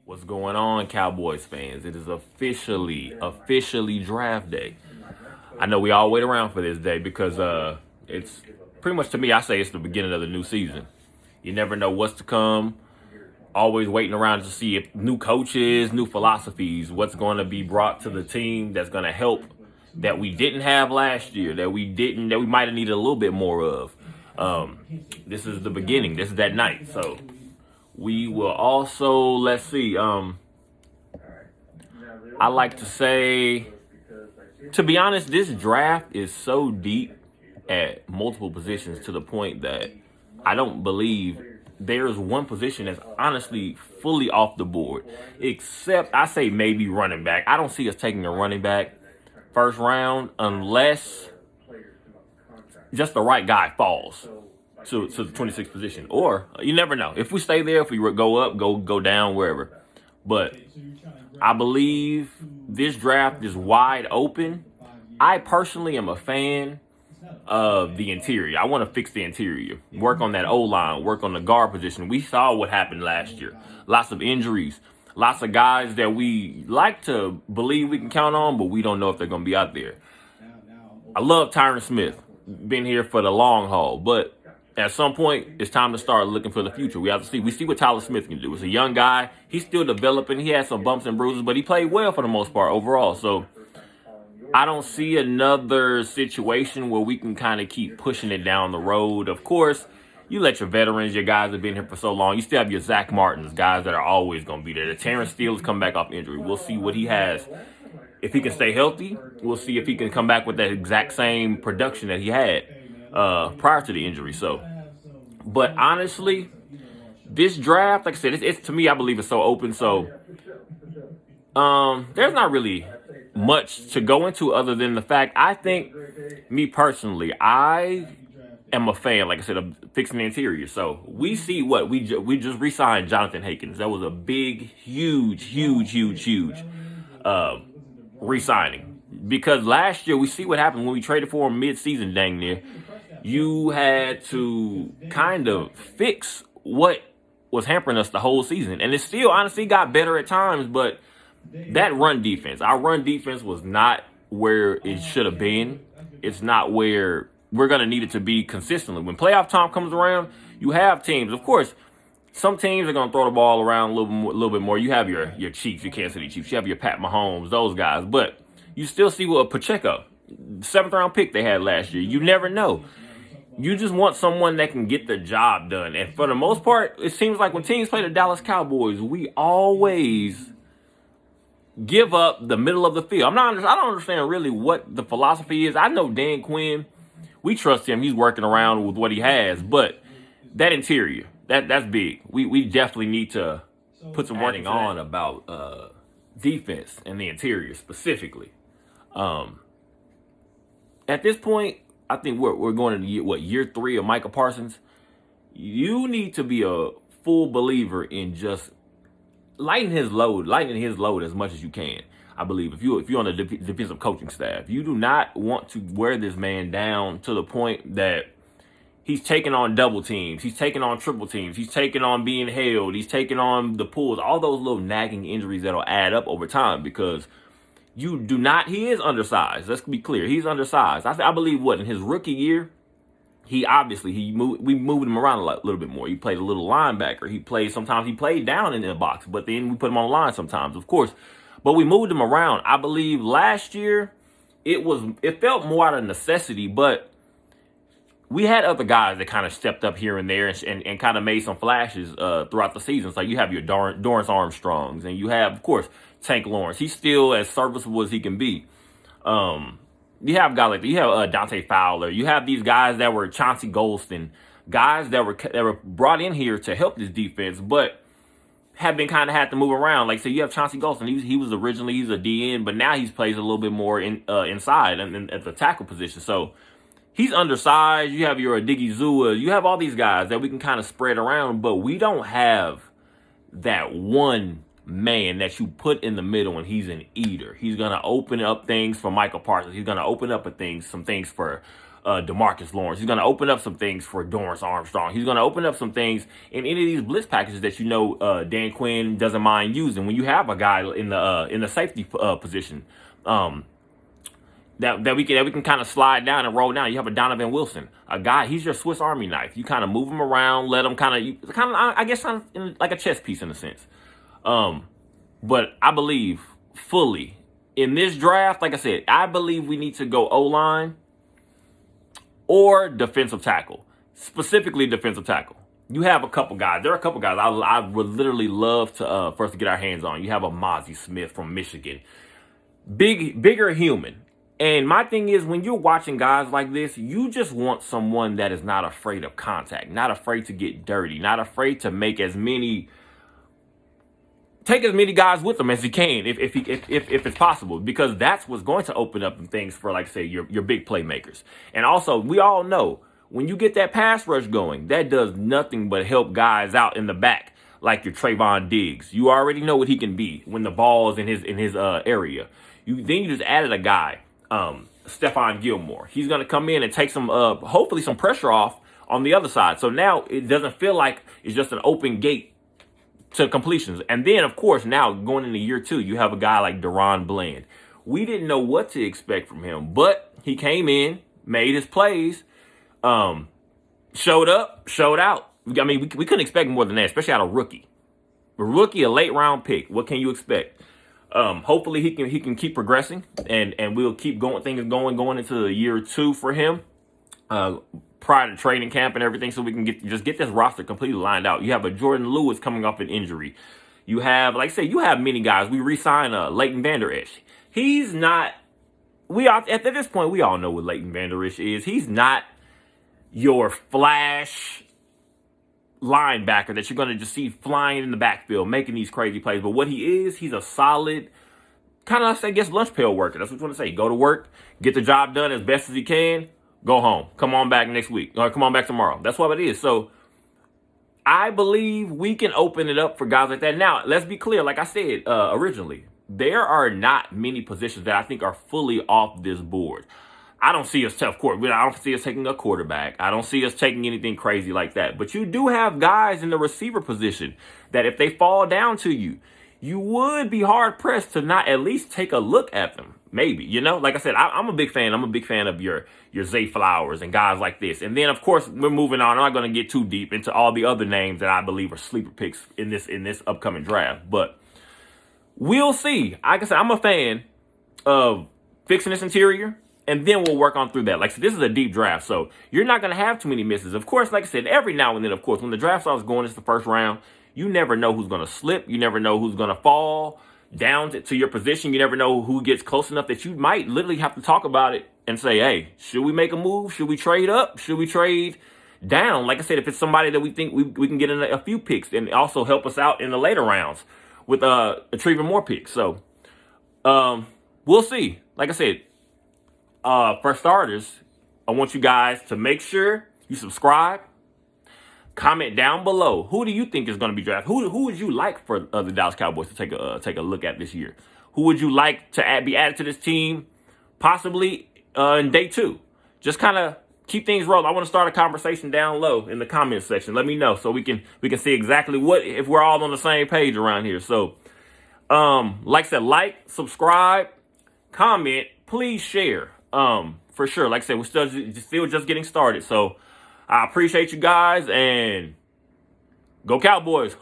What's going on, Cowboys fans? It is officially draft day. I know we all wait around for this day because it's pretty much, to me, I say it's the beginning of the new season. You never know what's to come. Always waiting around to see if new coaches, new philosophies, what's going to be brought to the team that's going to help that we didn't have last year, that we might have needed a little bit more of. This is the beginning. This is that night. So we will also, let's see, I like to say, to be honest, this draft is so deep at multiple positions to the point that I don't believe there's one position that's honestly fully off the board, except I say maybe running back. I don't see us taking a running back first round unless just the right guy falls to the 26th position. Or you never know. If we stay there, if we go up, go down, wherever. But I believe this draft is wide open. I personally am a fan of the interior. I want to fix the interior. Work on that O-line. Work on the guard position. We saw what happened last year. Lots of injuries. Lots of guys that we like to believe we can count on, but we don't know if they're going to be out there. I love Tyron Smith. Been here for the long haul. But at some point, it's time to start looking for the future. We have to see. We see what Tyler Smith can do. He's a young guy. He's still developing. He has some bumps and bruises, but he played well for the most part overall. So I don't see another situation where we can kind of keep pushing it down the road. Of course, you let your veterans, your guys that have been here for so long, you still have your Zach Martins, guys that are always going to be there. The Terrence Steele has come back off injury. We'll see what he has. If he can stay healthy, we'll see if he can come back with that exact same production that he had prior to the injury. But honestly, this draft, like I said, it's to me, I believe it's so open. So there's not really much to go into other than the fact, I think, me personally, I am a fan, like I said, of fixing the interior. So we see what we just re-signed Jonathan Hankins. That was a big, huge re-signing. Because last year, we see what happened when we traded for him mid-season, dang near. You had to kind of fix what was hampering us the whole season. And it still, honestly, got better at times, but that run defense, our run defense was not where it should have been. It's not where we're going to need it to be consistently. When playoff time comes around, you have teams. Of course, some teams are going to throw the ball around a little bit more. You have your Chiefs, your Kansas City Chiefs. You have your Pat Mahomes, those guys. But you still see what Pacheco, 7th-round pick they had last year. You never know. You just want someone that can get the job done. And for the most part, it seems like when teams play the Dallas Cowboys, we always give up the middle of the field. I don't understand really what the philosophy is. I know Dan Quinn, we trust him. He's working around with what he has, but that interior, that's big. We definitely need to put some working on about defense and the interior specifically. At this point, I think we're going into year 3 of Micah Parsons. You need to be a full believer in just lightening his load as much as you can. I believe if you're on the defensive coaching staff, you do not want to wear this man down to the point that he's taking on double teams, he's taking on triple teams, he's taking on being held, he's taking on the pulls, all those little nagging injuries that'll add up over time because he is undersized. Let's be clear. He's undersized. I believe in his rookie year, we moved him around a little bit more. He played a little linebacker. Sometimes he played down in the box, but then we put him on the line sometimes, of course. But we moved him around. I believe last year it felt more out of necessity, but we had other guys that kind of stepped up here and there and kind of made some flashes throughout the season. So you have your Dorrance Armstrongs, and you have, of course, Tank Lawrence. He's still as serviceable as he can be. You have guys like that. You have Dante Fowler. You have these guys that were Chauncey Golston, guys that were brought in here to help this defense, but have been kind of had to move around. Like, so you have Chauncey Golston. He's a DN, but now he plays a little bit more inside and at the tackle position. So he's undersized. You have your Adigi Zua. You have all these guys that we can kind of spread around, but we don't have that one man that you put in the middle and he's an eater. He's going to open up things for Michael Parsons. He's going to open up some things for DeMarcus Lawrence. He's going to open up some things for Dorrance Armstrong. He's going to open up some things in any of these blitz packages that Dan Quinn doesn't mind using. When you have a guy in the safety position, that we can kind of slide down and roll down. You have a Donovan Wilson, a guy. He's your Swiss Army knife. You kind of move him around, let him I guess, like a chess piece in a sense. But I believe fully in this draft, like I said, I believe we need to go O-line or defensive tackle, specifically defensive tackle. You have a couple guys. There are a couple guys I would literally love to for us to get our hands on. You have a Mozzie Smith from Michigan, bigger human. And my thing is, when you're watching guys like this, you just want someone that is not afraid of contact, not afraid to get dirty, not afraid to take as many guys with them as he can, if it's possible, because that's what's going to open up things for, like I say, your big playmakers. And also, we all know when you get that pass rush going, that does nothing but help guys out in the back, like your Trayvon Diggs. You already know what he can be when the ball is in his area. Then you just added a guy, Stephon Gilmore. He's going to come in and take some, hopefully some pressure off on the other side. So now it doesn't feel like it's just an open gate to completions. And then, of course, now going into year 2, you have a guy like DaRon Bland. We didn't know what to expect from him, but he came in, made his plays, showed up, showed out. I mean, we couldn't expect more than that, especially out of rookie. A late round pick. What can you expect? Hopefully he can keep progressing, and we'll keep things going into year 2 for him. Prior to training camp and everything, so we can get this roster completely lined out. You have a Jordan Lewis coming off an injury. You have, like I said, you have many guys. We re-signed Leighton Vander Esch. He's not. At this point, we all know what Leighton Vander Esch is. He's not your flash linebacker that you're going to just see flying in the backfield, making these crazy plays. But what he is, he's a solid kind of, I guess, lunch pail worker. That's what you want to say. Go to work, get the job done as best as he can. Go home. Come on back next week. Or come on back tomorrow. That's what it is. So I believe we can open it up for guys like that. Now, let's be clear. Like I said originally, there are not many positions that I think are fully off this board. I don't see us, of course, I don't see us taking a quarterback. I don't see us taking anything crazy like that. But you do have guys in the receiver position that if they fall down to you, you would be hard-pressed to not at least take a look at them. Maybe, like I said, I'm a big fan. I'm a big fan of your Zay Flowers and guys like this. And then, of course, we're moving on. I'm not going to get too deep into all the other names that I believe are sleeper picks in this upcoming draft. But we'll see. Like I said, I'm a fan of fixing this interior, and then we'll work on through that. Like I said, this is a deep draft, so you're not going to have too many misses. Of course, like I said, every now and then, of course, when the draft starts going, it's the first round, you never know who's going to slip. You never know who's going to fall down to your position. You never know who gets close enough that you might literally have to talk about it and say, hey, should we make a move? Should we trade up? Should we trade down? Like I said, if it's somebody that we think we can get in a few picks and also help us out in the later rounds with retrieving more picks. So we'll see. Like I said, for starters, I want you guys to make sure you subscribe. Comment down below. Who do you think is going to be drafted? Who would you like for the Dallas Cowboys to take a look at this year? Who would you like to be added to this team, possibly in day 2? Just kind of keep things rolling. I want to start a conversation down low in the comments section. Let me know so we can see exactly if we're all on the same page around here. So, like I said, subscribe, comment, please share. For sure. Like I said, we're still just getting started. So I appreciate you guys, and go Cowboys.